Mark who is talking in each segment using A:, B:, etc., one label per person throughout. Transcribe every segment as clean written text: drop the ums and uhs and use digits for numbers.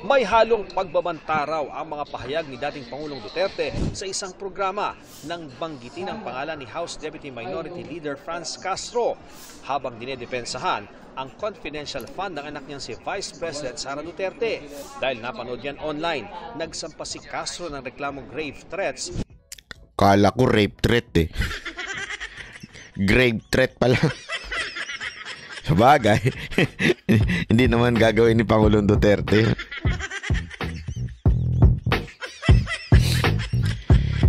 A: May halong pagbabantaraw ang mga pahayag ni dating Pangulong Duterte sa isang programa nang banggitin ang pangalan ni House Deputy Minority Leader Franz Castro habang dinedepensahan ang confidential fund ng anak niyang si Vice President Sara Duterte. Dahil napanood yan online, nagsampa si Castro ng reklamong grave threats.
B: Kala ko rape threat eh. Grave threat pala. Sabagay, hindi naman gagawin ni Pangulong Duterte.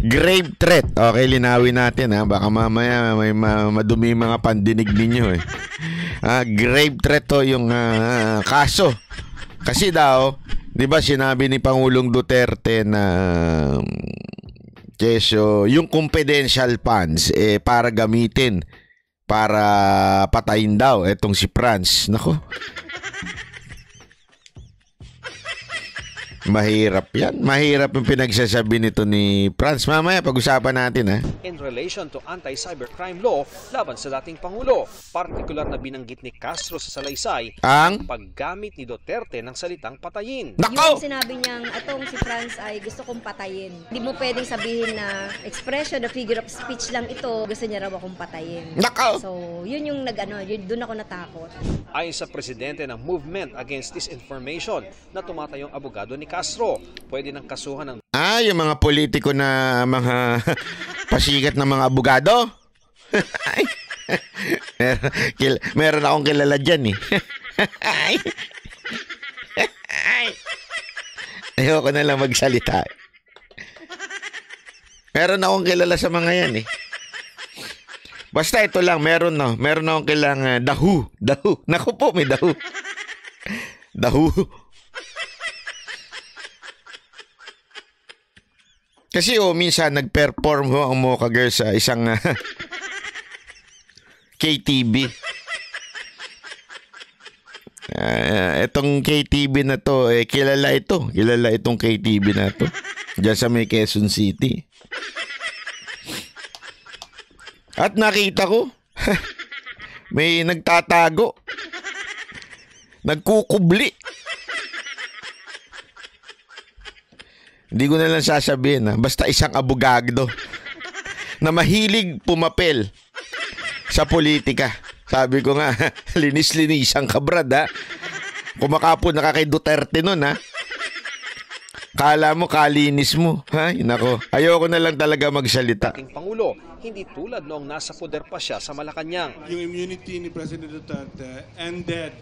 B: Grave threat. Okay, linawin natin ha. Baka mamaya may madumi mga pandinig ninyo eh. Grave threat to yung kaso. Kasi daw, di ba sinabi ni Pangulong Duterte na keso yung confidential funds para gamitin para patayin daw etong si Franz. Nako. Mahirap yan. Mahirap yung pinagsasabi nito ni Franz. Mamaya pag-usapan natin ha.
A: In relation to anti-cybercrime law laban sa dating Pangulo. Partikular na binanggit ni Castro sa salaysay ang paggamit ni Duterte ng salitang patayin.
C: Yung sinabi niyang atong si Franz ay gusto kong patayin. Hindi mo pwedeng sabihin na expression, the figure of speech lang ito. Gusto niya raw akong patayin.
B: Nako!
C: So, yun yung doon ako natakot.
A: Ayon sa presidente ng Movement Against Disinformation na tumatayong abogado ni Castro, pwede nang kasuhan ng
B: yung mga politiko na mga pasikat na mga abogado. Meron akong kilala dyan eh. Ayoko na lang magsalita. Meron akong kilala sa mga yan eh. Basta ito lang, meron akong kilang dahu. Naku po, may dahu. Dahu. Kasi minsan nag-perform ang Mocha Girls sa isang KTV. Itong KTV na to, kilala itong KTV na to. Diyan sa may Quezon City. At nakita ko, may nagtatago. Nagkukubli. Hindi ko na lang sasabihin basta isang abogado na mahilig pumapel sa politika. Sabi ko nga, linis-linisang kabrad ha. Kumakapon na ka kay Duterte nun ha. Kala mo kalinis mo ha. Nako, ayoko na lang talaga magsalita.
A: Ating Pangulo, hindi tulad noong nasa poder pa siya sa Malacanang.
D: Yung immunity ni President Duterte ended,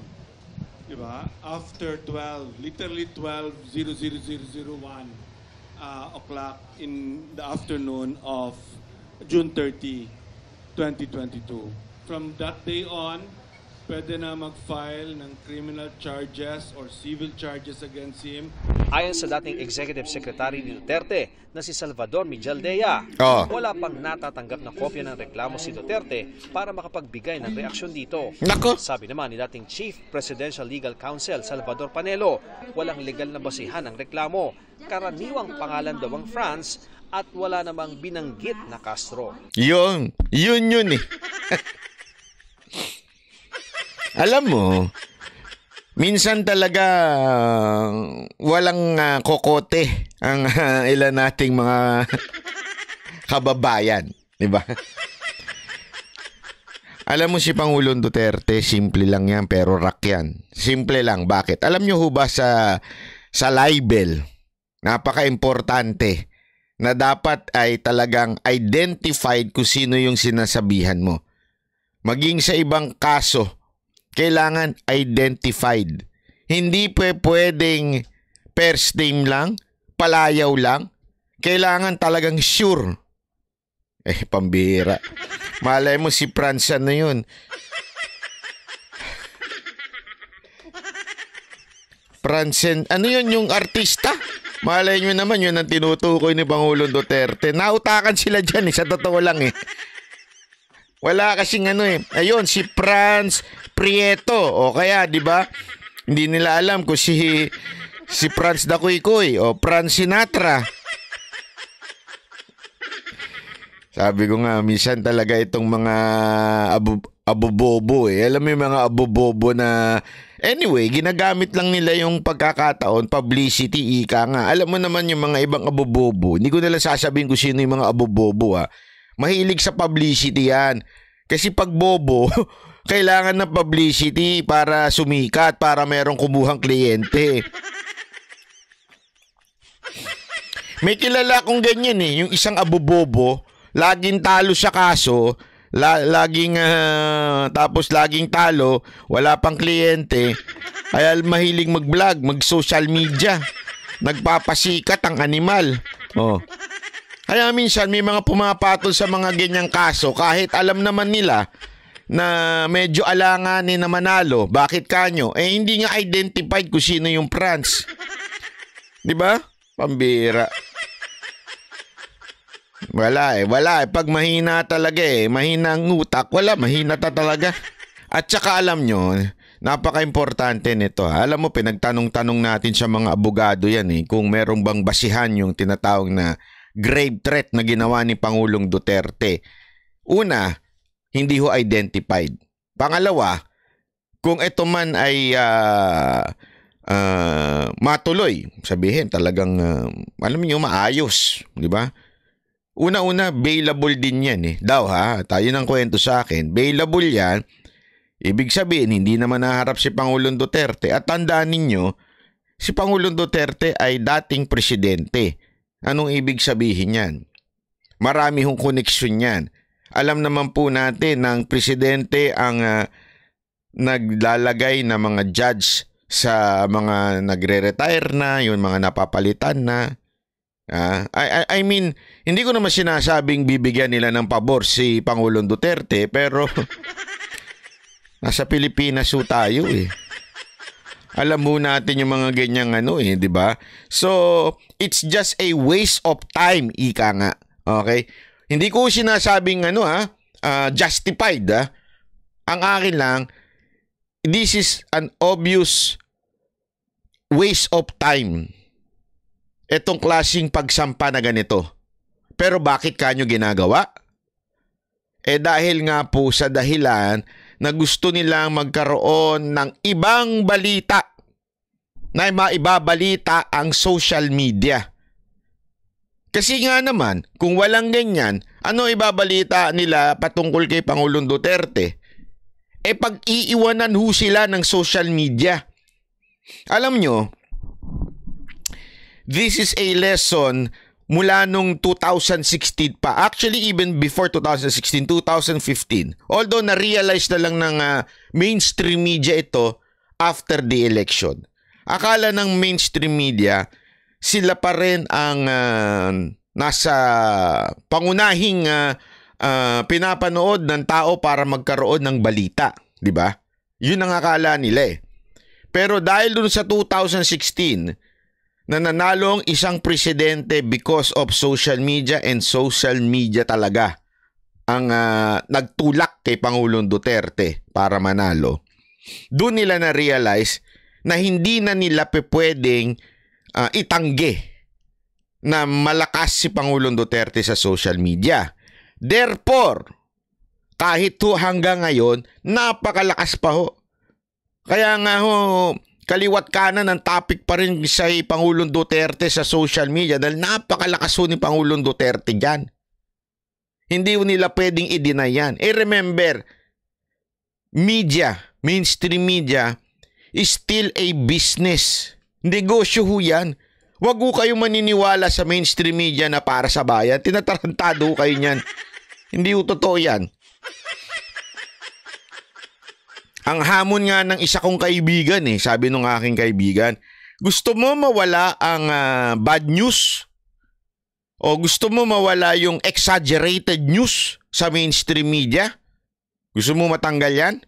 D: diba? After 12, literally 12:0001 o'clock in the afternoon of June 30, 2022. From that day on, pwede na mag-file ng criminal charges or civil charges against him.
A: Ayon sa dating Executive Secretary ni Duterte na si Salvador Mijaldea, wala pang natatanggap na kopya ng reklamo si Duterte para makapagbigay ng reaksyon dito.
B: Nako.
A: Sabi naman ni dating Chief Presidential Legal Counsel Salvador Panelo, walang legal na basihan ang reklamo. Karaniwang pangalan daw ang Franz at wala namang binanggit na Castro.
B: Yun eh. Alam mo, minsan talaga walang kokote ang ilan nating mga kababayan, di ba? Alam mo si Pangulong Duterte, simple lang yan pero rak yan. Simple lang, bakit? Alam nyo ho ba sa libel, napaka-importante na dapat ay talagang identified kung sino yung sinasabihan mo. Maging sa ibang kaso, kailangan identified. Hindi pwedeng first name lang, palayaw lang. Kailangan talagang sure. Pambira. Malay mo si Franz na yun. Franzen, ano yun yung artista? Malay nyo naman yun ang tinutukoy ni Pangulong Duterte. Nautakan sila dyan sa totoo lang Wala kasing ayun, si Franz Prieto. O kaya, di ba? Hindi nila alam kung si Franz Dakuy-Kuy o Franz Sinatra. Sabi ko nga, minsan talaga itong mga abubobo Alam mo yung mga abubobo na Anyway, ginagamit lang nila yung pagkakataon, publicity, ika nga. Alam mo naman yung mga ibang abobobo, hindi ko nila sasabihin kung sino yung mga abobobo ha. Mahilig sa publicity yan. Kasi pag bobo, kailangan ng publicity para sumikat, para merong kumuhang kliyente. May kilala akong ganyan yung isang abobobo, laging talo sa kaso, tapos laging talo, wala pang kliyente, kaya mahilig mag-vlog, mag-social media, nagpapasikat ang animal. Kaya minsan may mga pumapatol sa mga ganyang kaso kahit alam naman nila na medyo alanganin na manalo. Bakit kanyo? Hindi nga identified kung sino yung France. 'Di ba? Pambira. Wala. Pag mahina talaga mahina ang utak, mahina talaga. At saka alam nyo, napaka-importante nito. Alam mo, pinagtanong-tanong natin sa mga abogado yan kung merong bang basihan yung tinatawag na grave threat na ginawa ni Pangulong Duterte. Una, hindi ho identified. Pangalawa, kung ito man ay matuloy, sabihin talagang, alam niyo, maayos, di ba? Una-una, bailable din yan daw tayo ng kwento sa akin. Bailable yan, ibig sabihin, hindi naman naharap si Pangulong Duterte. At tandaan ninyo, si Pangulong Duterte ay dating presidente. Anong ibig sabihin yan? Marami hong koneksyon yan. Alam naman po natin na ang presidente ang naglalagay na mga judge sa mga nagre-retire na, yung mga napapalitan na. I mean, hindi ko naman sinasabing bibigyan nila ng pabor si Pangulong Duterte, pero nasa Pilipinas ho tayo Alam mo natin yung mga ganyang di ba? So, it's just a waste of time, ika nga. Okay? Hindi ko sinasabing justified Ang akin lang, this is an obvious waste of time. Etong klaseng pagsampa na ganito. Pero bakit kanyo ginagawa? Dahil nga po sa dahilan na gusto nilang magkaroon ng ibang balita na maibabalita ang social media. Kasi nga naman, kung walang ganyan, ano ibabalita nila patungkol kay Pangulong Duterte? Pag-iiwanan ho sila ng social media. Alam nyo, this is a lesson mula nung 2016 pa. Actually, even before 2016, 2015. Although na-realize na lang ng mainstream media ito after the election. Akala ng mainstream media, sila pa rin ang nasa pangunahing pinapanood ng tao para magkaroon ng balita. Diba? Yun ang akala nila Pero dahil dun sa 2016, na nanalo ang isang presidente because of social media, and social media talaga ang nagtulak kay Pangulong Duterte para manalo. Doon nila na-realize na hindi na nila pwedeng itanggi na malakas si Pangulong Duterte sa social media. Therefore, kahit hanggang ngayon, napakalakas pa ho. Kaya nga kaliwat kanan ang topic pa rin sa Pangulong Duterte sa social media dahil napakalakas ni Pangulong Duterte dyan. Hindi nila pwedeng i-deny yan. Remember, media, mainstream media is still a business. Negosyo ho yan. Huwag ho kayong maniniwala sa mainstream media na para sa bayan. Tinatarantado ho kayo niyan. Hindi ho totoo yan. Ang hamon nga ng isa kong kaibigan sabi nung aking kaibigan, gusto mo mawala ang bad news? O gusto mo mawala yung exaggerated news sa mainstream media? Gusto mo matanggal yan?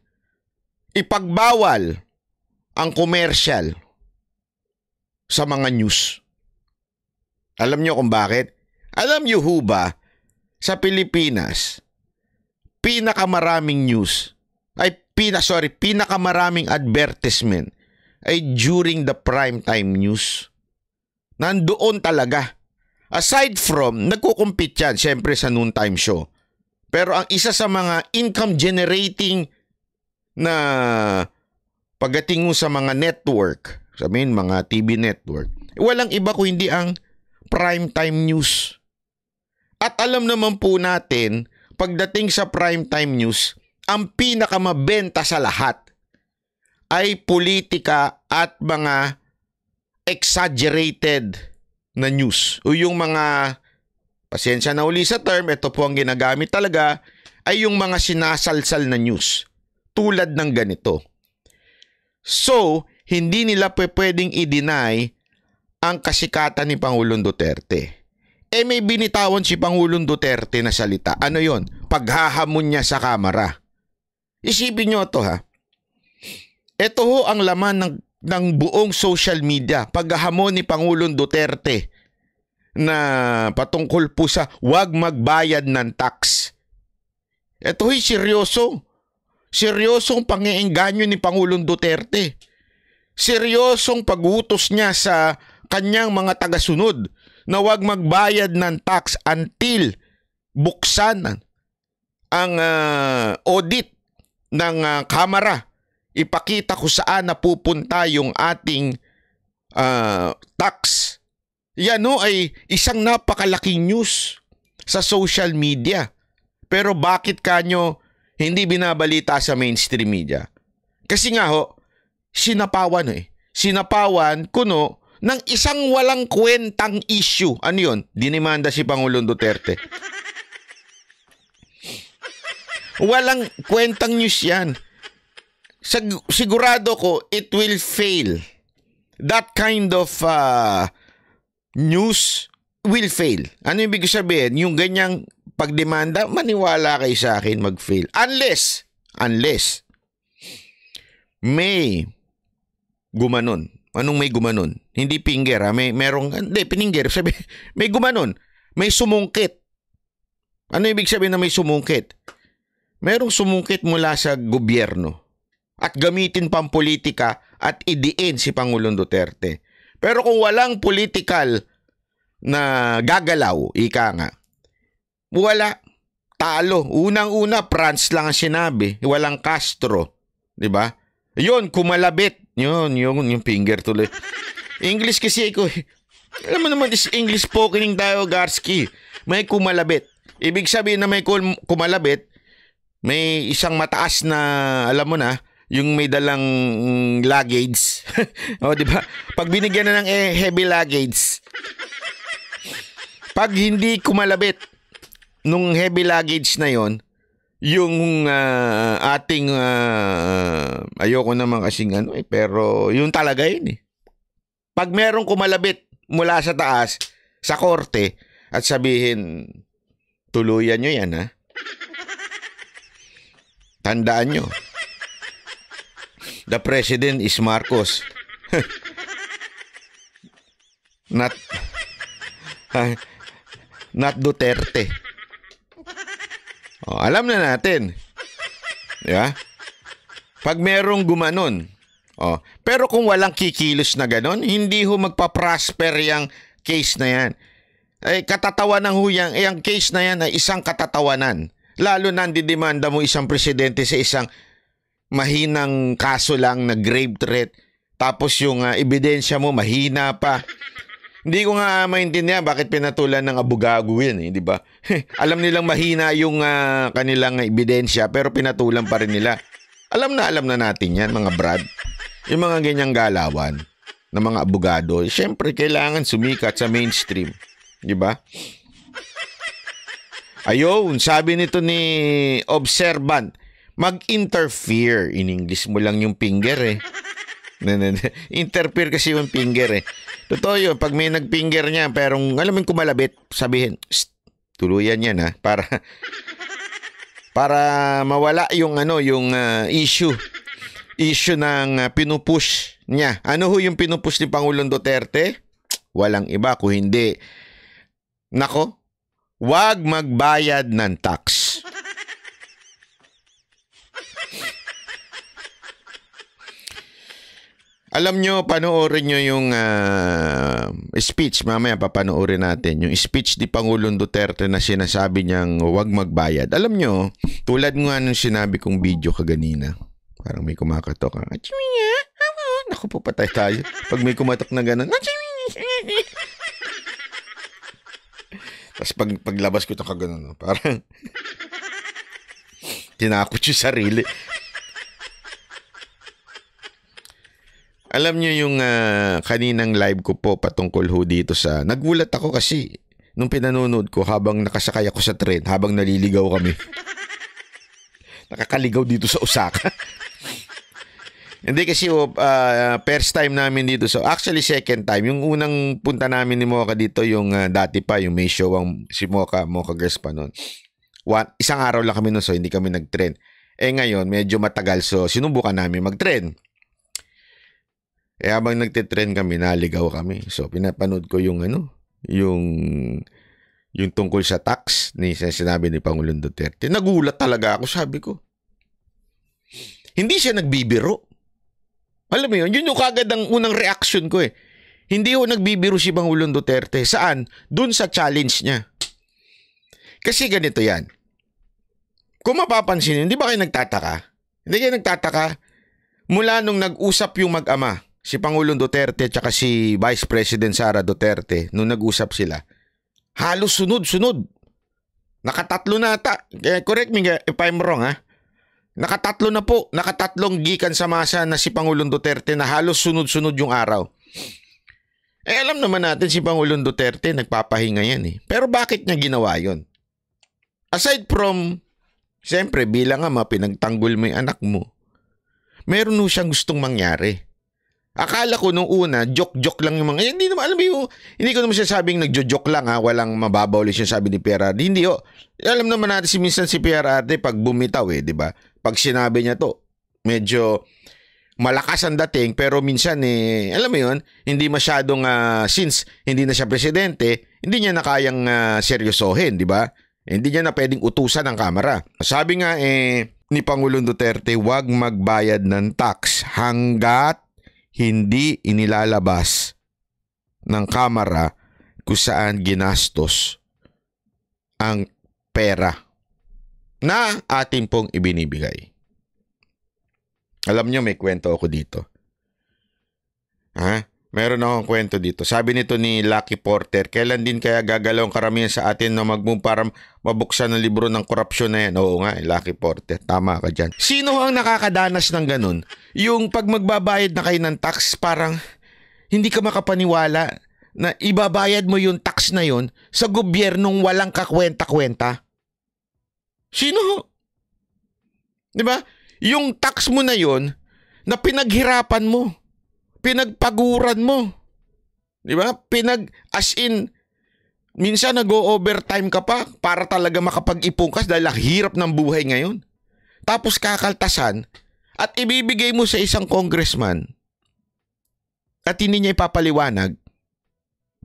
B: Ipagbawal ang commercial sa mga news. Alam nyo kung bakit? Alam nyo ho ba, sa Pilipinas, pinakamaraming news pinakamaraming advertisement ay during the prime time news. Nandoon talaga. Aside from, nagkukumpit yan, syempre sa noontime show. Pero ang isa sa mga income generating na pagdating mo sa mga network, sabihin mga TV network, walang iba kung hindi ang primetime news. At alam naman po natin, pagdating sa primetime news, ang pinakamabenta sa lahat ay politika at mga exaggerated na news. O yung mga, pasensya na uli sa term, ito po ang ginagamit talaga, ay yung mga sinasalsal na news. Tulad ng ganito. So, hindi nila pwedeng i-deny ang kasikatan ni Pangulong Duterte. May binitawan si Pangulong Duterte na salita. Ano yon? Paghahamon niya sa kamera. Isipin nyo ito ha. Ito ho ang laman ng buong social media. Paghahamon ni Pangulong Duterte na patungkol po sa wag magbayad ng tax. Ito ho'y seryoso. Seryosong pang-iengganyo ni Pangulong Duterte. Seryosong pag-utos niya sa kanyang mga tagasunod na wag magbayad ng tax until buksan ang audit ng Kamara. Ipakita ko saan napupunta yung ating tax. Yan o ay isang napakalaking news sa social media. Pero bakit kanyo hindi binabalita sa mainstream media? Kasi nga ho, sinapawan Sinapawan kuno ng isang walang kwentang issue. Ano yun? Dinimanda si Pangulong Duterte. Walang kwentang news yan. Sigurado ko it will fail. That kind of news will fail. Ano ibig sabihin? Yung ganyang pagdemanda, maniwala kayo sa akin mag-fail. Unless may gumanon. Anong may gumanon? Hindi finger ha. Hindi, pininger. Sabi, may gumanon. May sumungkit. Ano ibig sabihin na may sumungkit? Merong sumungkit mula sa gobyerno at gamitin pang politika at idiin si Pangulong Duterte. Pero kung walang political na gagalaw, ika nga, wala. Talo. Unang-una, France lang ang sinabi. Walang Castro. Diba? Yun, kumalabit. Yun, yung finger tuloy. English kasi ako. Alam mo naman, is English spoken tayo, Garski. May kumalabit. Ibig sabihin na may kumalabit, may isang mataas na, alam mo na, yung may dalang luggage. O, di ba? Pag binigyan na ng heavy luggage, pag hindi kumalabit nung heavy luggage na yon, yung ating ayoko naman kasing pero yung talaga yun eh. Pag merong kumalabit mula sa taas, sa korte, at sabihin, tuluyan nyo yan ha. Tandaan nyo. The president is Marcos. Not Duterte. Oh, alam na natin. Yeah? Pag merong gumanon. Oh, pero kung walang kikilos na ganon, hindi ho magpa-prosper yung case na yan. Ay katatawanan ho yan. Yung case na yan ay isang katatawanan. Lalo na didemanda mo isang presidente sa isang mahinang kaso lang na grave threat. Tapos yung ebidensya mo mahina pa. Hindi ko nga maintindihan bakit pinatulan ng abugago yan di ba? Alam nilang mahina yung kanilang ebidensya pero pinatulan pa rin nila. Alam na natin yan mga brad. Yung mga ganyang galawan ng mga abogado, syempre kailangan sumikat sa mainstream. Di ba? Ayun, sabi nito ni Observant, mag-interfere. In English mo lang yung finger eh. Interfere kasi yung finger eh. Totoo yun, pag may nag-finger niya, pero alam mo yung kumalabit, sabihin, tuluyan yan ha, para mawala yung yung issue ng pinupush niya. Ano ho yung pinupush ni Pangulong Duterte? Walang iba kung hindi, nako, wag magbayad ng tax. Alam nyo, panoorin nyo yung speech. Mamaya papanoorin natin. Yung speech ni Pangulong Duterte na sinasabi niyang huwag magbayad. Alam nyo, tulad nga nung sinabi kong video kaganina. Parang may kumakatok. Naku po, patay tayo. Pag may kumatok na gano'n. Tapos paglabas ko ito kagano'n. Parang tinakot yung sarili. Alam nyo yung kaninang live ko po patungkol ho dito sa... Nagulat ako kasi nung pinanonood ko habang nakasakay ako sa tren, habang naliligaw kami. Nakakaligaw dito sa Osaka. Hindi kasi first time namin dito. So actually second time. Yung unang punta namin ni Mocha dito, yung dati pa, yung may show ang si Mocha Girls pa noon. Isang araw lang kami noon, so hindi kami nag-tren. Ngayon, medyo matagal, so sinubukan namin mag-tren. Habang nagte-tren kami, naligaw kami. So pinapanood ko yung yung tungkol sa tax ni sinabi ni Pangulong Duterte. Nagulat talaga ako, sabi ko. Hindi siya nagbibiro. Alam mo yun yung kagad ang unang reaction ko eh. Hindi ho nagbibiro si Pangulong Duterte. Saan? Dun sa challenge niya. Kasi ganito yan. Kung mapapansin yun, di ba kayo nagtataka? Hindi kayo nagtataka? Mula nung nag-usap yung mag-ama, si Pangulong Duterte at si Vice President Sara Duterte, nung nag-usap sila, halos sunod-sunod. Nakatatlo na ata. Correct me if I'm wrong ha. Nakatatlong gikan sa masa na si Pangulong Duterte na halos sunod-sunod yung araw. Alam naman natin si Pangulong Duterte nagpapahinga yan eh. Pero bakit niya ginawa yon? Aside from, siyempre bilang ama, pinagtanggol mo yung anak mo, meron mo siyang gustong mangyari. Akala ko nung una, joke-joke lang yung mga... Hindi naman, alam mo, hindi ko naman sinasabing nagjo-joke lang ha, walang mababaw ulit yung sabi ni PRRD. Hindi ho. Alam naman natin minsan si PRRD pag bumitaw di ba? Pag sinabi niya to, medyo malakas ang dating, pero minsan alam mo yun, hindi masyadong, since hindi na siya presidente, hindi niya na kayang seryosohin, di ba? Hindi niya na pwedeng utusan ng kamera. Sabi nga ni Pangulong Duterte, huwag magbayad ng tax hanggat hindi inilalabas ng kamera kung saan ginastos ang pera na atin pong ibinibigay. Alam nyo, may kwento ako dito. Meron akong kwento dito. Sabi nito ni Lucky Porter, kailan din kaya gagalaw ang karamihan sa atin na mag-move para mabuksan ang libro ng korupsyon na yan? Oo nga, Lucky Porter. Tama ka dyan. Sino ang nakakadanas ng ganun? Yung pag magbabayad na kayo ng tax, parang hindi ka makapaniwala na ibabayad mo yung tax na yun sa gobyernong walang kakwenta-kwenta. Sino? Diba? Yung tax mo na yun na pinaghirapan mo. Pinagpaguran mo. Di ba? As in, minsan nag-o-overtime ka pa para talaga makapag-ipon ka dahil hirap ng buhay ngayon. Tapos kakaltasan at ibibigay mo sa isang congressman at hindi niya ipapaliwanag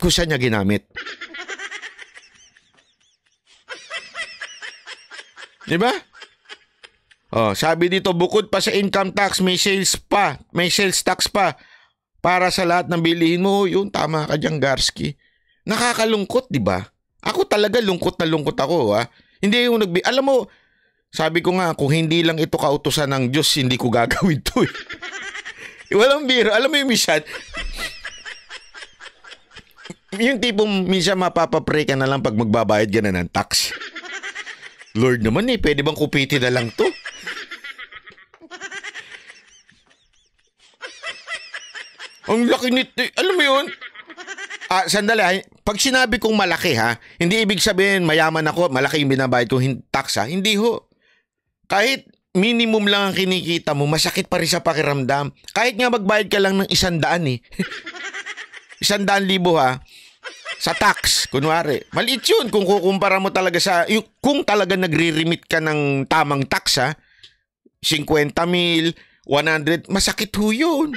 B: kung saan niya ginamit. Di ba? Sabi dito, bukod pa sa income tax, may sales tax pa. Para sa lahat ng bilihin mo, yun, tama ka dyan, Garski. Nakakalungkot, di ba? Ako talaga lungkot na lungkot ako, ha? Hindi yung alam mo, sabi ko nga, kung hindi lang ito kautusan ng Diyos, hindi ko gagawin to, eh. Walang biro. Alam mo yung minsan, yung tipong minsan mapapapray ka na lang pag magbabayad ka na ng tax. Lord naman pwede bang kupitin na lang to? Ang laki nito. Alam mo yun? Sandali. Pag sinabi kong malaki hindi ibig sabihin mayaman ako, malaki yung binabayad kong tax Hindi ho. Kahit minimum lang ang kinikita mo, masakit pa rin sa pakiramdam. Kahit nga magbayad ka lang ng 100 100,000 sa tax, kunwari. Maliit yun kung kukumpara mo talaga kung talaga nagre-remit ka ng tamang tax 50,000, 100, masakit ho yun.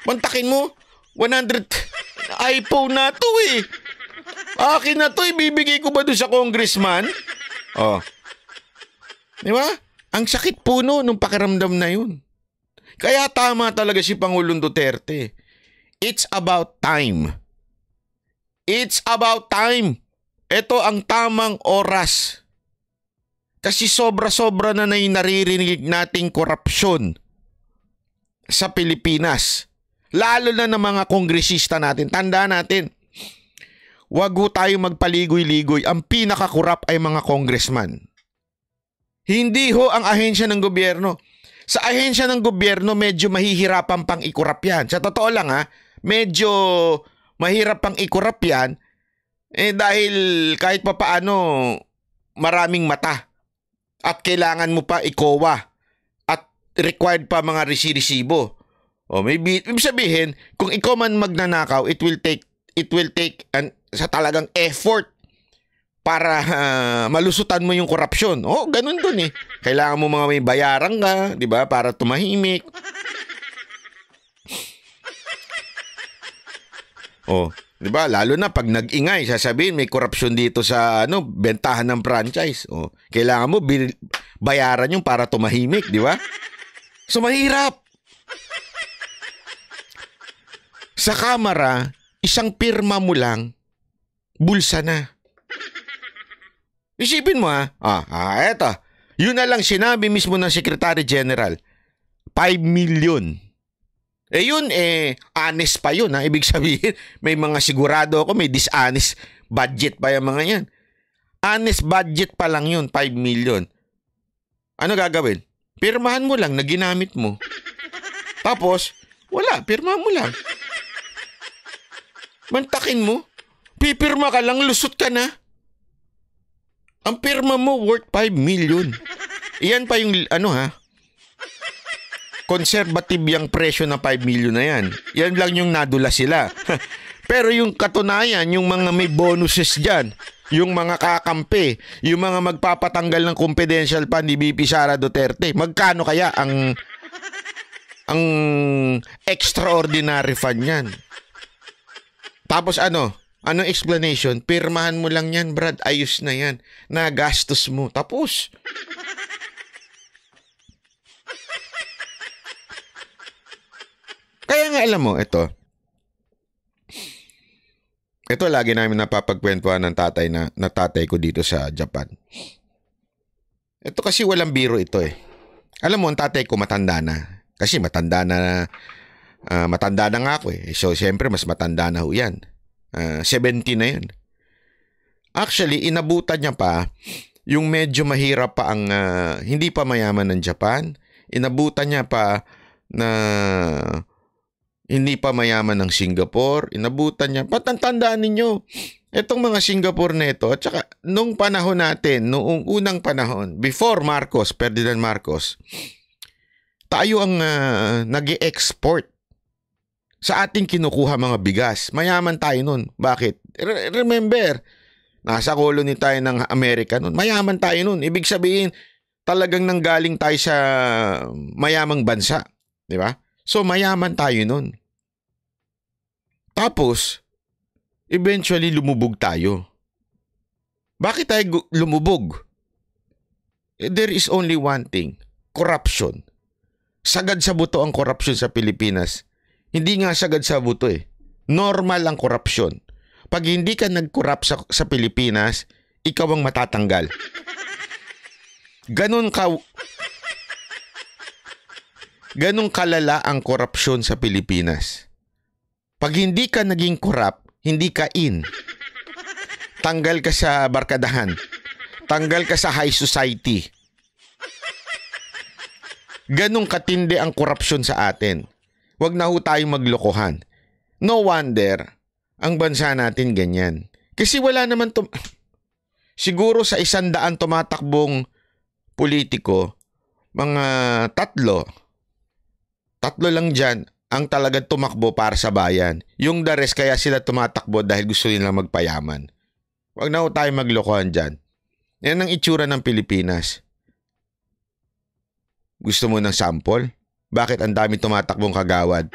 B: Mantakin mo, 100, iPhone na to Akin na to, ibibigay ko ba doon sa congressman? Di ba? Ang sakit po nung pakiramdam na yun. Kaya tama talaga si Pangulong Duterte. It's about time. It's about time. Ito ang tamang oras. Kasi sobra-sobra na naririnig nating korupsyon sa Pilipinas. Lalo na ng mga kongresista natin. Tandaan natin, wag ho tayo magpaligoy-ligoy. Ang pinakakurap ay mga congressman. Hindi ho ang ahensya ng gobyerno. Sa ahensya ng gobyerno, medyo mahihirapan pang ikurap yan. Sa totoo lang medyo mahirap pang ikurap yan dahil kahit papaano maraming mata at kailangan mo pa ikowa at required pa mga resibo. O maybe ibig sabihin, kung ikaw man magnanakaw, it will take sa talagang effort para malusutan mo yung korupsyon. Ganun dun eh. Kailangan mo mga may bayaran ka, 'di ba, para tumahimik. 'Di ba? Lalo na pag nag-ingay, sasabihin may korupsyon dito sa bentahan ng franchise. Kailangan mo bayaran yung para tumahimik, 'di ba? So mahirap. Sa kamera, isang pirma mo lang, bulsa na. Isipin mo eto. Yun na lang sinabi mismo ng Secretary General. 5 million. Yun honest pa yun Ibig sabihin, may mga sigurado ako, may dishonest budget pa yung mga yan. Honest budget pa lang yun, 5 million. Ano gagawin? Pirmahan mo lang na ginamit mo. Tapos, wala, pirmahan mo lang. Mantakin mo, pipirma ka lang, lusot ka na. Ang pirma mo worth 5 million. Iyan pa yung conservative yung presyo na 5 million na yan. Yan lang yung nadula sila. Pero yung katunayan, yung mga may bonuses dyan, yung mga kakampi, yung mga magpapatanggal ng confidential fund ni VP Sara Duterte, magkano kaya ang extraordinary fund yan? Tapos anong explanation? Pirmahan mo lang yan, Brad. Ayos na yan. Nagastos mo. Tapos. Kaya nga alam mo, ito lagi namin napapagkwentuhan ng tatay ko dito sa Japan. Ito kasi walang biro ito Alam mo, ang tatay ko matanda na. Kasi matanda na nga ako So, siyempre, mas matanda na ho yan. 70 na yan. Actually, inabutan niya pa yung medyo mahirap pa ang hindi pa mayaman ng Japan. Inabutan niya pa na hindi pa mayaman ng Singapore. Inabutan niya. Patandaan ninyo, itong mga Singapore na ito, at saka nung panahon natin, noong unang panahon, before Marcos, Ferdinand Marcos, tayo ang nag-e-export sa ating kinukuha mga bigas. Mayaman tayo nun. Bakit? Remember, nasa colony tayo ng Amerika nun. Mayaman tayo nun. Ibig sabihin, talagang nanggaling tayo sa mayamang bansa. Di ba? So, mayaman tayo nun. Tapos, eventually, lumubog tayo. Bakit tayo lumubog? There is only one thing. Corruption. Sagad sa buto ang korupsyon sa Pilipinas. Hindi nga sagad sa buto Normal ang korupsyon. Pag hindi ka nag-corrupt sa Pilipinas, ikaw ang matatanggal. Ganun kalala ang korupsyon sa Pilipinas. Pag hindi ka naging corrupt, hindi ka in. Tanggal ka sa barkadahan. Tanggal ka sa high society. Ganong katindi ang korupsyon sa atin. Huwag na ho tayong maglokohan. No wonder, ang bansa natin ganyan. Kasi wala naman siguro sa 100 tumatakbong politiko, mga tatlo lang dyan ang talagang tumakbo para sa bayan. Yung the rest, kaya sila tumatakbo dahil gusto nila magpayaman. Huwag na ho tayong maglokohan dyan. Yan ang itsura ng Pilipinas. Gusto mo ng sample? Bakit ang dami tumatakbong kagawad?